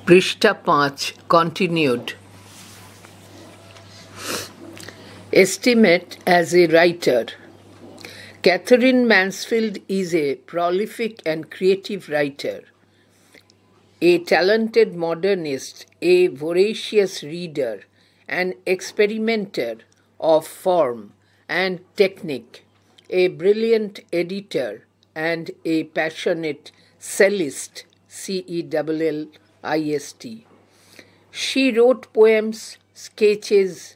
Prishta 5 continued. Estimate as a writer. Catherine Mansfield is a prolific and creative writer, a talented modernist, a voracious reader, an experimenter of form and technique, a brilliant editor, and a passionate cellist, Cellist. She wrote poems, sketches,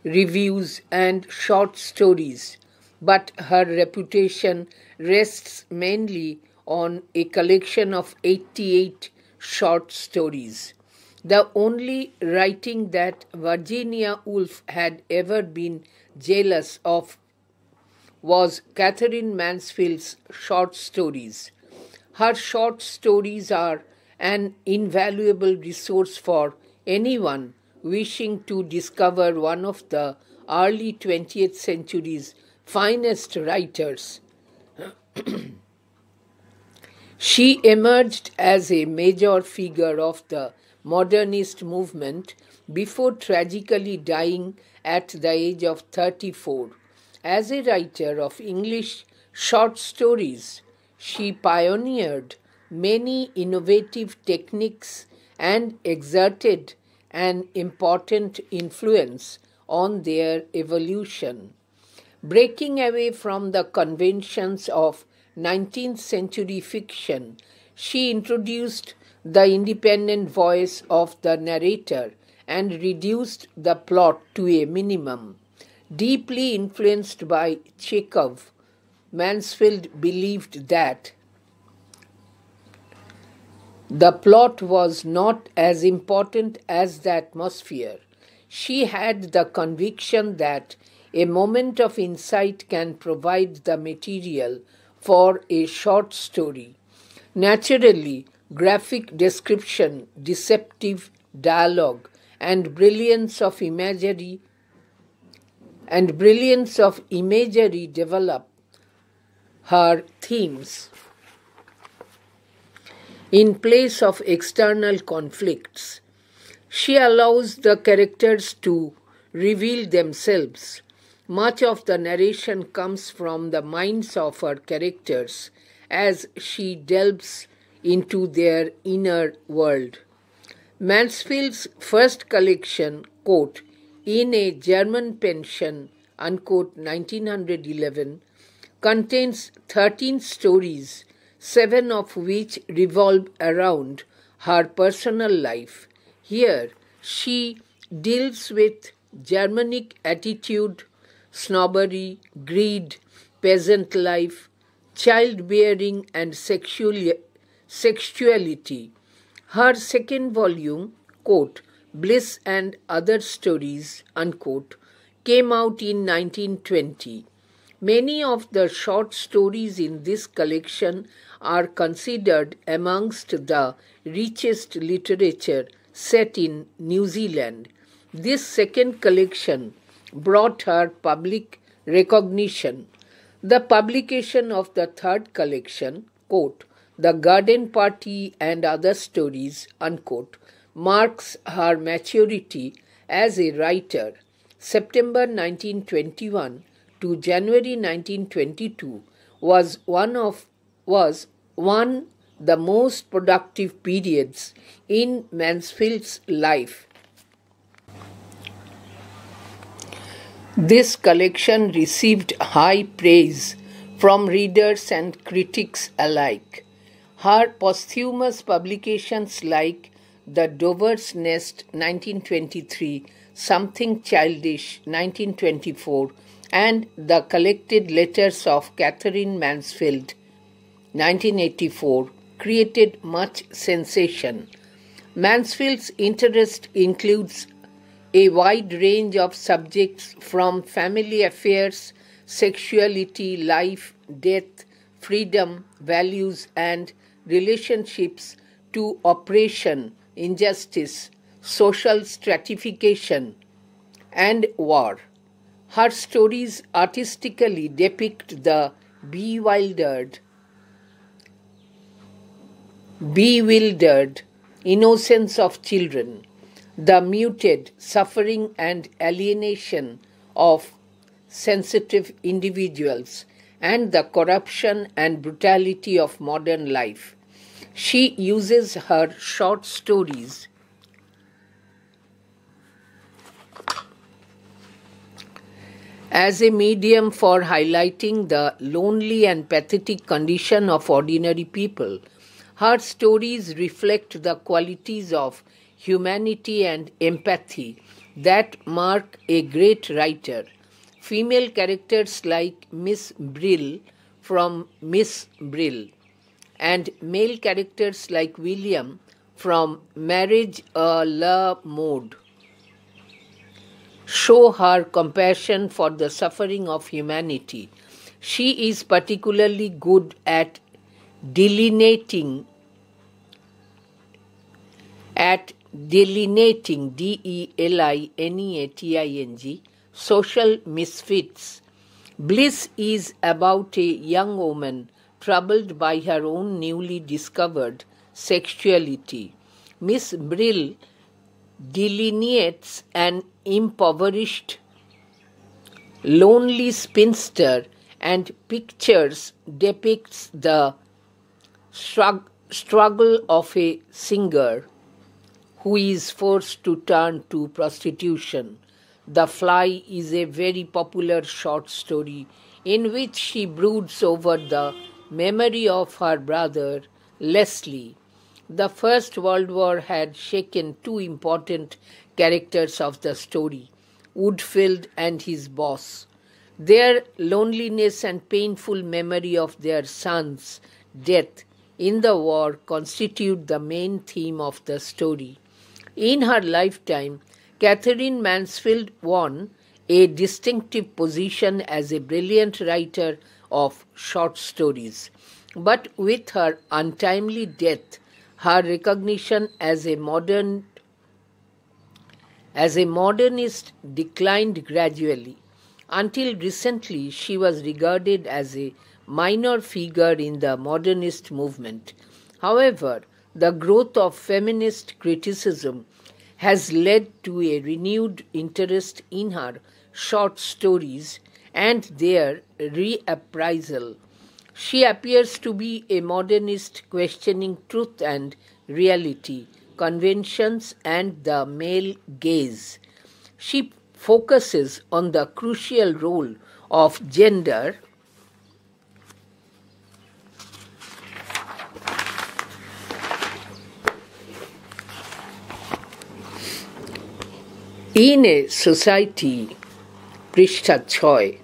reviews, and short stories, but her reputation rests mainly on a collection of 88 short stories. The only writing that Virginia Woolf had ever been jealous of was Catherine Mansfield's short stories. Her short stories are an invaluable resource for anyone wishing to discover one of the early 20th century's finest writers. She emerged as a major figure of the modernist movement before tragically dying at the age of 34. As a writer of English short stories, she pioneered many innovative techniques and exerted an important influence on their evolution. Breaking away from the conventions of 19th century fiction, she introduced the independent voice of the narrator and reduced the plot to a minimum. Deeply influenced by Chekhov, Mansfield believed that the plot was not as important as the atmosphere. She had the conviction that a moment of insight can provide the material for a short story. Naturally, graphic description, deceptive dialogue, and brilliance of imagery develop her themes. In place of external conflicts, she allows the characters to reveal themselves. Much of the narration comes from the minds of her characters as she delves into their inner world. Mansfield's first collection, quote, In a German Pension, unquote, 1911, contains 13 stories, 7 of which revolve around her personal life. Here, she deals with Germanic attitude, snobbery, greed, peasant life, childbearing, and sexuality. Her second volume, quote, Bliss and Other Stories, unquote, came out in 1920. Many of the short stories in this collection are considered amongst the richest literature set in New Zealand. This second collection brought her public recognition. The publication of the third collection, quote, The Garden Party and Other Stories, unquote, marks her maturity as a writer. September 1921 to January 1922 was one the most productive periods in Mansfield's life. This collection received high praise from readers and critics alike. Her posthumous publications like The Dover's Nest 1923, Something Childish 1924, and The Collected Letters of Catherine Mansfield 1984 created much sensation. Mansfield's interest includes a wide range of subjects from family affairs, sexuality, life, death, freedom, values, and relationships to oppression, injustice, social stratification, and war. Her stories artistically depict the bewildered, innocence of children, the muted suffering and alienation of sensitive individuals, and the corruption and brutality of modern life. She uses her short stories as a medium for highlighting the lonely and pathetic condition of ordinary people. Her stories reflect the qualities of humanity and empathy that mark a great writer. Female characters like Miss Brill from Miss Brill and male characters like William from Marriage a la Mode show her compassion for the suffering of humanity. She is particularly good at delineating delineating social misfits. Bliss is about a young woman troubled by her own newly discovered sexuality. Miss Brill delineates an impoverished, lonely spinster and depicts the struggle of a singer who is forced to turn to prostitution. The Fly is a very popular short story in which she broods over the memory of her brother Leslie. The First World War had shaken two important characters of the story, Woodfield and his boss. Their loneliness and painful memory of their son's death in the war constitute the main theme of the story. In her lifetime, Catherine Mansfield won a distinctive position as a brilliant writer of short stories. But with her untimely death, her recognition as a modernist declined gradually. Until recently, she was regarded as a minor figure in the modernist movement. However, the growth of feminist criticism has led to a renewed interest in her short stories and their reappraisal. She appears to be a modernist questioning truth and reality, conventions, and the male gaze. She focuses on the crucial role of gender in a society, Prishtha Choi,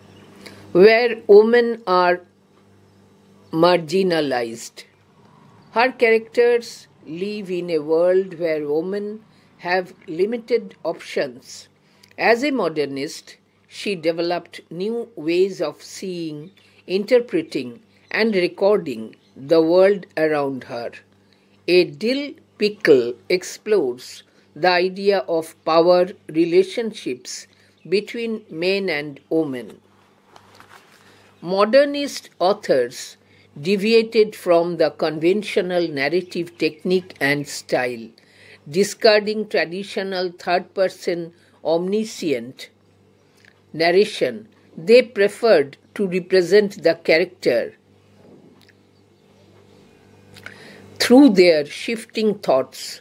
where women are marginalized. Her characters live in a world where women have limited options. As a modernist, she developed new ways of seeing, interpreting, and recording the world around her. A Dill Pickle explores the idea of power relationships between men and women. Modernist authors deviated from the conventional narrative technique and style, discarding traditional third person omniscient narration. They preferred to represent the character through their shifting thoughts,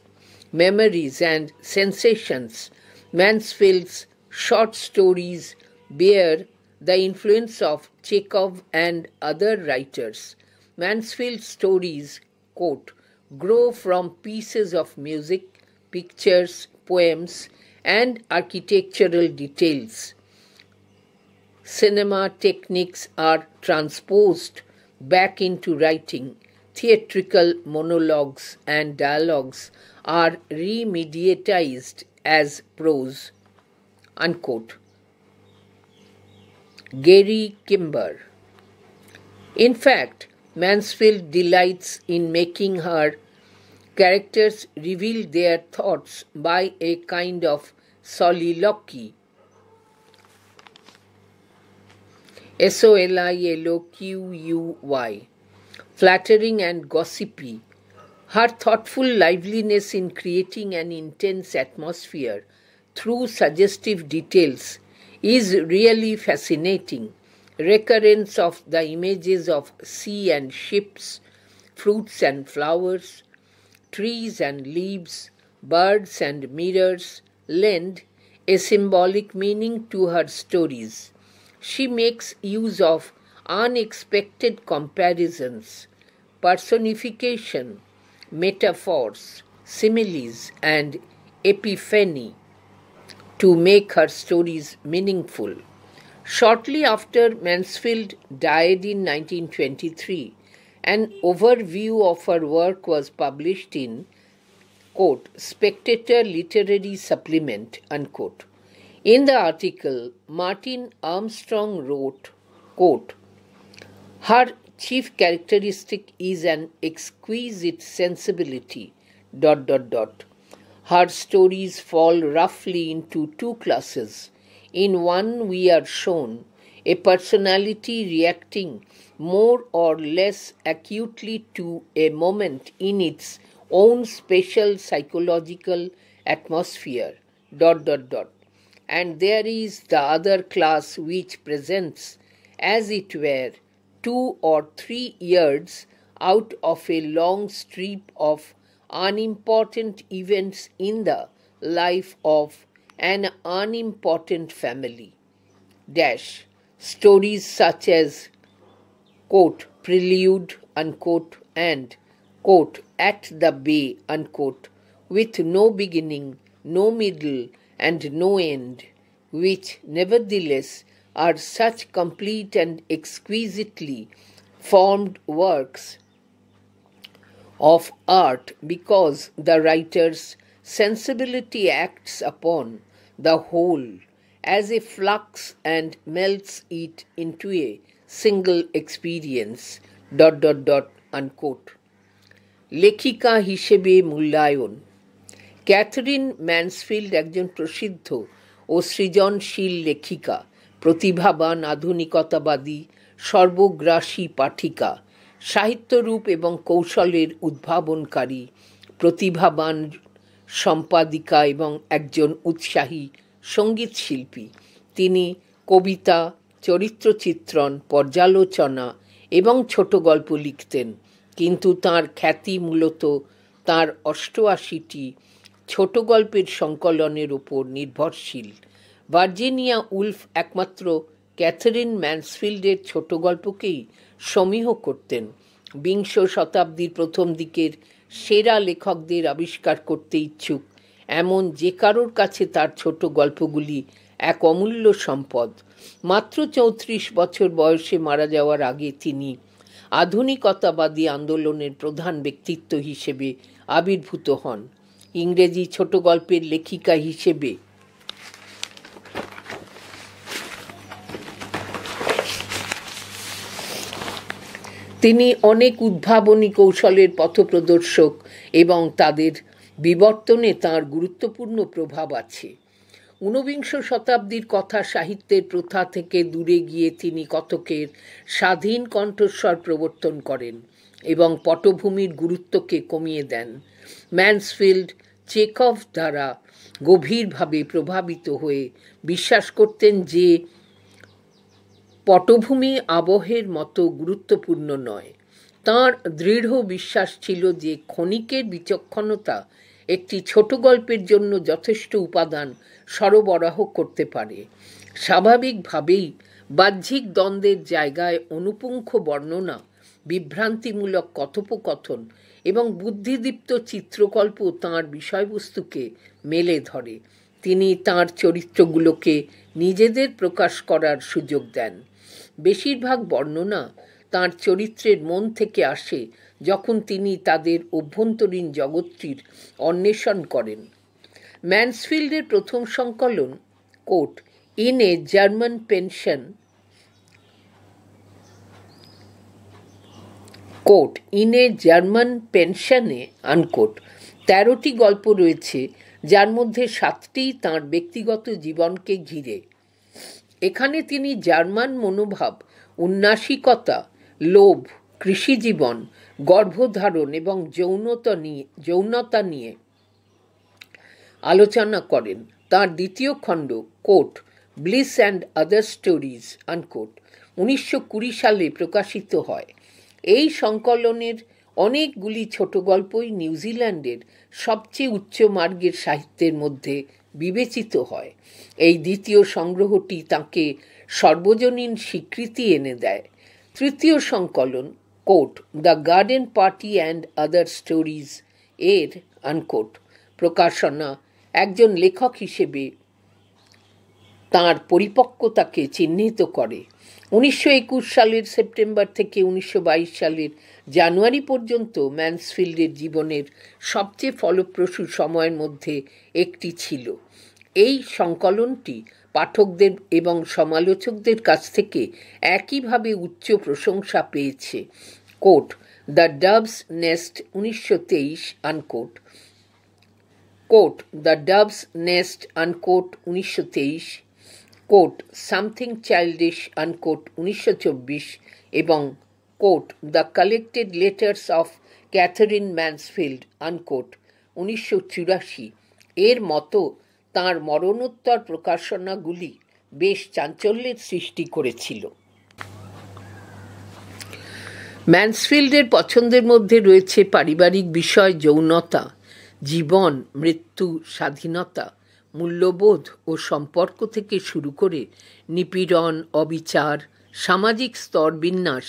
memories, and sensations. Mansfield's short stories bear the influence of Chekhov and other writers. Mansfield's stories, quote, grow from pieces of music, pictures, poems, and architectural details. Cinema techniques are transposed back into writing. Theatrical monologues and dialogues are remediatized as prose. Unquote. Gary Kimber. In fact, Mansfield delights in making her characters reveal their thoughts by a kind of soliloquy. Soliloquy. Flattering and gossipy. Her thoughtful liveliness in creating an intense atmosphere through suggestive details is really fascinating. Recurrence of the images of sea and ships, fruits and flowers, trees and leaves, birds and mirrors lend a symbolic meaning to her stories. She makes use of unexpected comparisons, personification, metaphors, similes, and epiphany to make her stories meaningful. Shortly after Mansfield died in 1923, an overview of her work was published in, quote, Spectator Literary Supplement, unquote. In the article, Martin Armstrong wrote, quote, her chief characteristic is an exquisite sensibility, ... Her stories fall roughly into two classes. In one, we are shown a personality reacting more or less acutely to a moment in its own special psychological atmosphere, ... And there is the other class which presents, as it were, 2 or 3 years out of a long streak of unimportant events in the life of an unimportant family. Dash. Stories such as, quote, Prelude, unquote, and, quote, At the Bay, unquote, with no beginning, no middle, and no end, which nevertheless are such complete and exquisitely formed works of art because the writer's sensibility acts upon the whole as a flux and melts it into a single experience, ... unquote. লেখিকা হিসেবে মূল্যায়ন। Catherine Mansfield একজন প্রসিদ্ধ ও সৃজনশীল লেখিকা, প্রতিভাবান আধুনিকতাবাদী, সর্বগ্রাসী পাঠিকা, সাহিত্যরূপ এবং কৌশলের উদ্ভাবনকারী, প্রতিভাবান সম্পাদিকা এবং একজন উৎসাহী সঙ্গীতশিল্পী। তিনি কবিতা, চরিত্রচিত্রণ, পর্যালোচনা এবং ছোট গল্প লিখতেন, কিন্তু তাঁর খ্যাতি মূলত তাঁর ৮৮টি ছোট গল্পের সংকলনের ওপর নির্ভরশীল। ভার্জিনিয়া উলফ একমাত্র ক্যাথরিন ম্যানসফিল্ডের ছোট গল্পকেই সমীহ করতেন। বিংশ শতাব্দীর প্রথম দিকের সেরা লেখকদের আবিষ্কার করতে ইচ্ছুক এমন যে কারোর কাছে তার ছোট গল্পগুলি এক অমূল্য সম্পদ। মাত্র ৩৪ বছর বয়সে মারা যাওয়ার আগে তিনি আধুনিকতাবাদী আন্দোলনের প্রধান ব্যক্তিত্ব হিসেবে আবির্ভূত হন। ইংরেজি ছোট গল্পের লেখিকা হিসেবে তিনি অনেক উদ্ভাবনী কৌশলের পথপ্রদর্শক এবং তাদের বিবর্তনে তাঁর গুরুত্বপূর্ণ প্রভাব আছে। ঊনবিংশ শতাব্দীর কথা সাহিত্যের প্রথা থেকে দূরে গিয়ে তিনি কথকের স্বাধীন কণ্ঠস্বর প্রবর্তন করেন এবং পটভূমির গুরুত্বকে কমিয়ে দেন। ম্যানসফিল্ড চেকভ দ্বারা গভীরভাবে প্রভাবিত হয়ে বিশ্বাস করতেন যে পটভূমি আবহের মতো গুরুত্বপূর্ণ নয়। তাঁর দৃঢ় বিশ্বাস ছিল যে ক্ষণিকের বিচক্ষণতা একটি ছোট গল্পের জন্য যথেষ্ট উপাদান সরবরাহ করতে পারে। স্বাভাবিকভাবেই বাহ্যিক দ্বন্দ্বের জায়গায় অনুপুঙ্খ বর্ণনা, বিভ্রান্তিমূলক কথোপকথন এবং বুদ্ধিদীপ্ত চিত্রকল্প তাঁর বিষয়বস্তুকে মেলে ধরে। তিনি তাঁর চরিত্রগুলোকে নিজেদের প্রকাশ করার সুযোগ দেন। বেশিরভাগ বর্ণনা তাঁর চরিত্রের মন থেকে আসে যখন তিনি তাদের অভ্যন্তরীণ জগৎটির অন্বেষণ করেন। ম্যানসফিল্ডের প্রথম সংকলন, quote, in a German pension, quote, in a German পেনশনে, আনকোট, 13টি গল্প রয়েছে, যার মধ্যে 7টিই তাঁর ব্যক্তিগত জীবনকে ঘিরে। এখানে তিনি জার্মান মনোভাব, উন্নাসিকতা, লোভ, কৃষিজীবন, গর্ভধারণ এবং যৌনতা নিয়ে আলোচনা করেন। তার দ্বিতীয় খণ্ড quote Bliss and other stories unquote 1920 সালে প্রকাশিত হয়। এই সংকলনের অনেকগুলি ছোট গল্পই নিউজিল্যান্ডের সবচেয়ে উচ্চ মার্গের সাহিত্যের মধ্যে বিবেচিত হয়। এই দ্বিতীয় সংগ্রহটি তাকে সর্বজনীন স্বীকৃতি এনে দেয়। তৃতীয় সংকলন coat the garden party and other stories এর আনকোট প্রকাশনা একজন লেখক হিসেবে তাঁর পরিপক্কতাকে চিহ্নিত করে। 1921 সালের সেপ্টেম্বর থেকে 1922 সালের জানুয়ারি পর্যন্ত ম্যানসফিল্ডের জীবনের সবচেয়ে ফলপ্রসূ সময়ের মধ্যে একটি ছিল। এই সংকলনটি পাঠকদের এবং সমালোচকদের কাছ থেকে একইভাবে উচ্চ প্রশংসা পেয়েছে। Quote the doves nest 1923 unquote quote the doves nest unquote 1923 quote something childish unquote 1924 এবং quote the collected letters of Katherine Mansfield unquote 1984 এর মতো তাঁর মরণোত্তর প্রকাশনাগুলি বেশ চাঞ্চল্যের সৃষ্টি করেছিল। ম্যানসফিল্ডের পছন্দের মধ্যে রয়েছে পারিবারিক বিষয়, যৌনতা, জীবন, মৃত্যু, স্বাধীনতা, মূল্যবোধ ও সম্পর্ক থেকে শুরু করে নিপীড়ন, অবিচার, সামাজিক স্তরবিন্যাস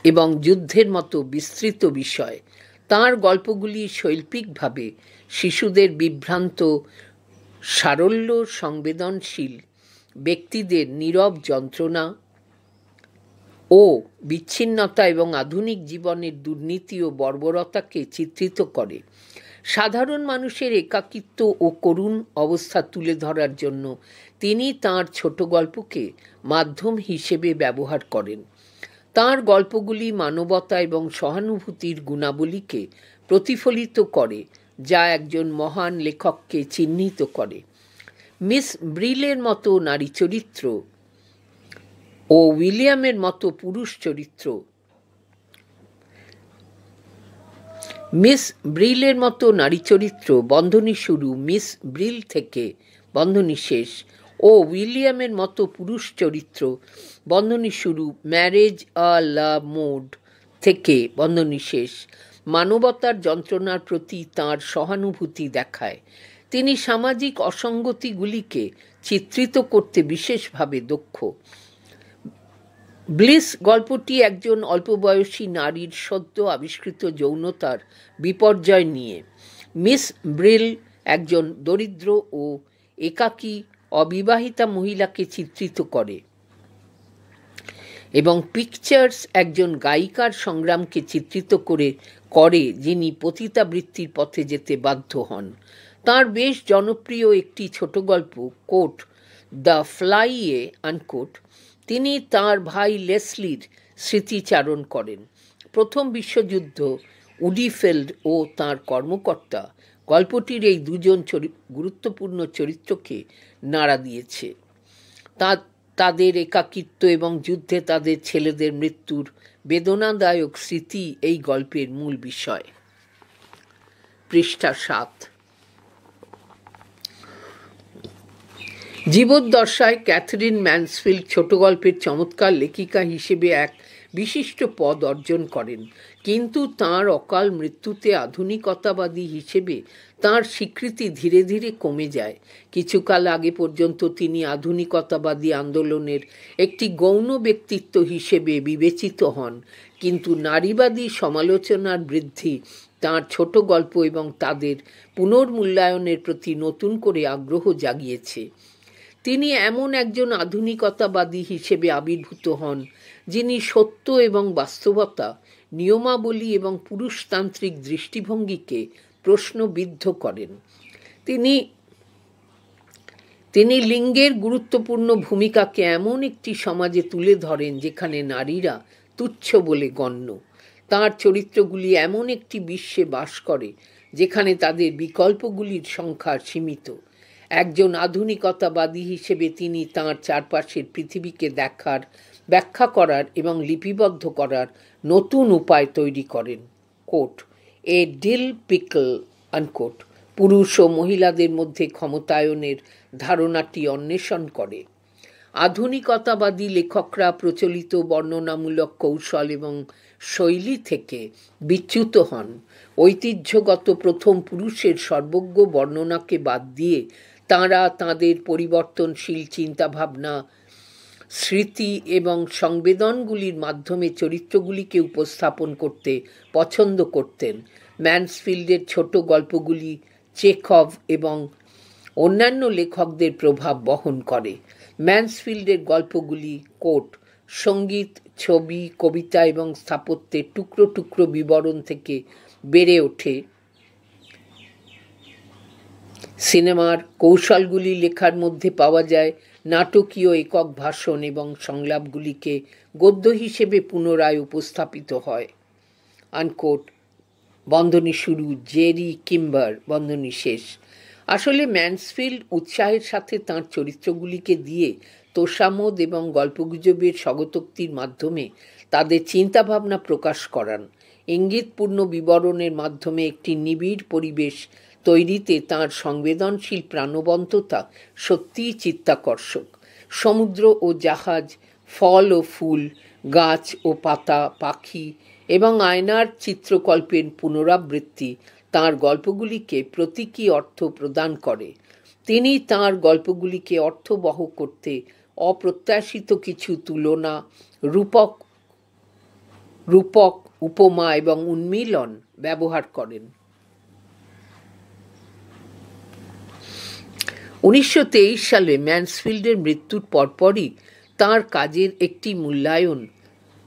এবং যুদ্ধের মতো বিস্তৃত বিষয়। তাঁর গল্পগুলি শৈল্পিকভাবে শিশুদের বিভ্রান্ত সারল্য, সংবেদনশীল ব্যক্তিদের নীরব যন্ত্রণা ও বিচ্ছিন্নতা এবং আধুনিক জীবনের দুর্নীতি ও বর্বরতাকে চিত্রিত করে। সাধারণ মানুষের একাকিত্ব ও করুণ অবস্থা তুলে ধরার জন্য তিনি তাঁর ছোট গল্পকে মাধ্যম হিসেবে ব্যবহার করেন। তাঁর গল্পগুলি মানবতা এবং সহানুভূতির গুণাবলীকে প্রতিফলিত করে, যা একজন মহান লেখককে চিহ্নিত করে। মিস ব্রিলের মতো নারী চরিত্র ও উইলিয়ামের মতো পুরুষ চরিত্র মিস ব্রিলের মতো নারী চরিত্র বন্ধনী শুরু মিস ব্রিল থেকে বন্ধনী শেষ ও উইলিয়ামের মতো পুরুষ চরিত্র বন্ধনী শুরু ম্যারেজ আ লা মোড থেকে বন্ধনী শেষ মানবতার যন্ত্রণার প্রতি তাঁর সহানুভূতি দেখায়। তিনি সামাজিক অসঙ্গতিগুলিকে চিত্রিত করতে বিশেষভাবে দক্ষ। ব্লিস গল্পটি একজন অল্পবয়সী নারীর সদ্য আবিষ্কৃত যৌনতার বিপর্যয় নিয়ে। মিস ব্রিল একজন দরিদ্র ও একাকী অবিবাহিতা মহিলাকে চিত্রিত করে এবং পিকচার্স একজন গায়িকার সংগ্রামকে চিত্রিত করে যিনি পতিতাবৃত্তির পথে যেতে বাধ্য হন। তাঁর বেশ জনপ্রিয় একটি ছোট গল্প কোট দ্য ফ্লাই-এ আনকোট তিনি তাঁর ভাই লেসলির স্মৃতিচারণ করেন। প্রথম বিশ্বযুদ্ধ, উডিফেল্ড ও তাঁর কর্মকর্তা গল্পটির এই দুজন গুরুত্বপূর্ণ চরিত্রকে নাড়া দিয়েছে। তাদের একাকিত্ব এবং যুদ্ধে তাদের ছেলেদের মৃত্যুর বেদনাদায়ক স্মৃতি এই গল্পের মূল বিষয়। পৃষ্ঠা 7। জীবদ্দশায় ক্যাথরিন ম্যানসফিল্ড ছোট গল্পের চমৎকার লেখিকা হিসেবে এক বিশিষ্ট পদ অর্জন করেন, কিন্তু তাঁর অকাল মৃত্যুতে আধুনিকতাবাদী হিসেবে তাঁর স্বীকৃতি ধীরে ধীরে কমে যায়। কিছুকাল আগে পর্যন্ত তিনি আধুনিকতাবাদী আন্দোলনের একটি গৌণ ব্যক্তিত্ব হিসেবে বিবেচিত হন, কিন্তু নারীবাদী সমালোচনার বৃদ্ধি তাঁর ছোট গল্প এবং তাদের পুনর্মূল্যায়নের প্রতি নতুন করে আগ্রহ জাগিয়েছে। তিনি এমন একজন আধুনিকতাবাদী হিসেবে আবির্ভূত হন যিনি সত্য এবং বাস্তবতা, নিয়মাবলী এবং পুরুষতান্ত্রিক দৃষ্টিভঙ্গিকে প্রশ্নবিদ্ধ করেন। তিনি লিঙ্গের গুরুত্বপূর্ণ ভূমিকাকে এমন একটি সমাজে তুলে ধরেন যেখানে নারীরা তুচ্ছ বলে গণ্য। তাঁর চরিত্রগুলি এমন একটি বিশ্বে বাস করে যেখানে তাদের বিকল্পগুলির সংখ্যা সীমিত। একজন আধুনিকতাবাদী হিসেবে তিনি তাঁর চারপাশের পৃথিবীকে দেখার ব্যাখ্যা করার এবং লিপিবদ্ধ করার নতুন উপায় তৈরি করেন। Quote, a dill pickle unquote, পুরুষ ও মহিলাদের মধ্যে ক্ষমতায়নের ধারণাটি অন্বেষণ করে। আধুনিকতাবাদী লেখকরা প্রচলিত বর্ণনামূলক কৌশল এবং শৈলী থেকে বিচ্যুত হন। ঐতিহ্যগত প্রথম পুরুষের সর্বজ্ঞ বর্ণনাকে বাদ দিয়ে তাঁরা তাঁদের পরিবর্তনশীল চিন্তাভাবনা, স্মৃতি এবং সংবেদনগুলির মাধ্যমে চরিত্রগুলিকে উপস্থাপন করতে পছন্দ করতেন। ম্যানসফিল্ডের ছোট গল্পগুলি চেখভ এবং অন্যান্য লেখকদের প্রভাব বহন করে। ম্যানসফিল্ডের গল্পগুলি, কোট, সঙ্গীত, ছবি, কবিতা এবং স্থাপত্যের টুকরো টুকরো বিবরণ থেকে বেড়ে ওঠে। সিনেমার কৌশলগুলি লেখার মধ্যে পাওয়া যায়। নাটকীয় একক ভাষণ এবং সংলাপগুলিকে গদ্য হিসেবে পুনরায় উপস্থাপিত হয়। আনকোট, বন্ধনী শুরু, জেরি কিম্বার, বন্ধনী শেষ। আসলে ম্যানসফিল্ড উৎসাহের সাথে তাঁর চরিত্রগুলিকে দিয়ে তোষামোদ এবং গল্পগুজবের স্বগতোক্তির মাধ্যমে তাদের চিন্তাভাবনা প্রকাশ করান। ইঙ্গিতপূর্ণ বিবরণের মাধ্যমে একটি নিবিড় পরিবেশ তৈরিতে তাঁর সংবেদনশীল প্রাণবন্ততা সত্যিই চিত্তাকর্ষক। সমুদ্র ও জাহাজ, ফল ও ফুল, গাছ ও পাতা, পাখি এবং আয়নার চিত্রকল্পের পুনরাবৃত্তি তাঁর গল্পগুলিকে প্রতীকী অর্থ প্রদান করে। তিনি তাঁর গল্পগুলিকে অর্থবহ করতে অপ্রত্যাশিত কিছু তুলনা, রূপক, উপমা এবং উন্মীলন ব্যবহার করেন। 1923 সালে ম্যানসফিল্ডের মৃত্যুর পরপরই তাঁর কাজের একটি মূল্যায়ন,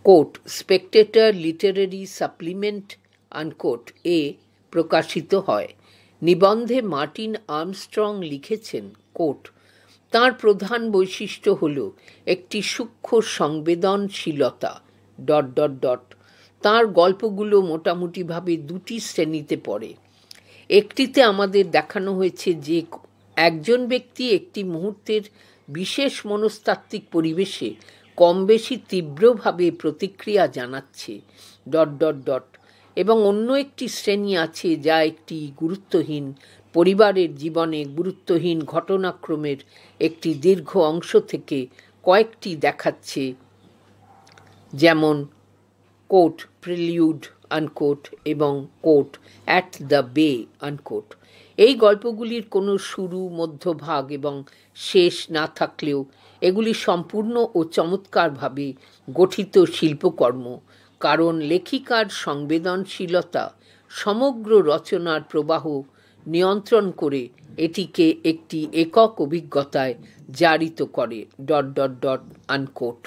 quote, spectator literary supplement unquote এ প্রকাশিত হয়। নিবন্ধে মার্টিন আর্মস্ট্রং লিখেছেন, কোট, তাঁর প্রধান বৈশিষ্ট্য হল একটি সূক্ষ্ম সংবেদনশীলতা ... তাঁর গল্পগুলো মোটামুটিভাবে দুটি শ্রেণীতে পড়ে। একটিতে আমাদের দেখানো হয়েছে যে একজন ব্যক্তি একটি মুহূর্তের বিশেষ মনস্তাত্ত্বিক পরিবেশে কম বেশি তীব্রভাবে প্রতিক্রিয়া জানাচ্ছে ... এবং অন্য একটি শ্রেণী আছে যা একটি গুরুত্বহীন পরিবারের জীবনে গুরুত্বহীন ঘটনাক্রমের একটি দীর্ঘ অংশ থেকে কয়েকটি দেখাচ্ছে, যেমন কোট, প্রিলিউড আনকোট এবং কোট, অ্যাট দ্য বে আনকোট। এই গল্পগুলির কোনো শুরু, মধ্যভাগ এবং শেষ না থাকলেও এগুলি সম্পূর্ণ ও চমৎকারভাবে গঠিত শিল্পকর্ম, কারণ লেখিকার সংবেদনশীলতা সমগ্র রচনার প্রবাহ নিয়ন্ত্রণ করে এটিকে একটি একক অভিজ্ঞতায় জারিত করে... আনকোট।